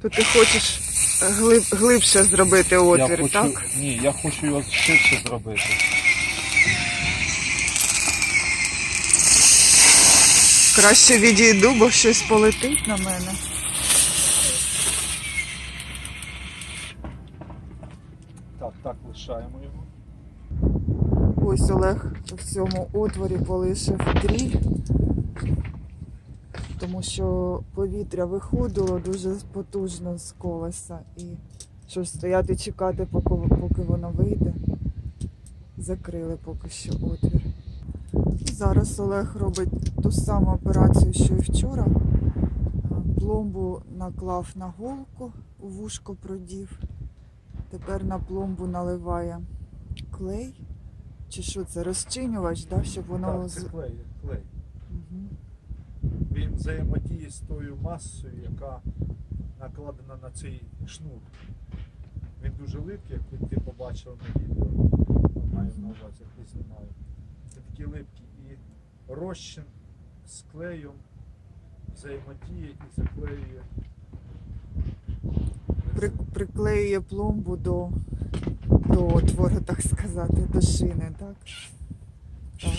То ти хочеш глибше зробити отвір, так? Ні, я хочу його ширше зробити. Краще відійду, бо щось полетить на мене. Так, лишаємо його. Ось Олег в цьому отворі полишив дріль, тому що повітря виходило дуже потужно з колеса. І що стояти чекати, поки воно вийде. Закрили поки що отвір. Зараз Олег робить ту саму операцію, що і вчора. Пломбу наклав на голку, у вушко продів. Тепер на пломбу наливає клей. Чи що це, розчинювач, да? Щоб воно... Так, це клей. Угу. Він взаємодіє з тою масою, яка накладена на цей шнур. Він дуже липкий, як ти побачив на відео. Маю на увазі, як ти знімаю. Він такий липкий. І розчин з клеєм взаємодіє і заклеює. Приклеює пломбу до отвору, так сказати, до шини, так? Так.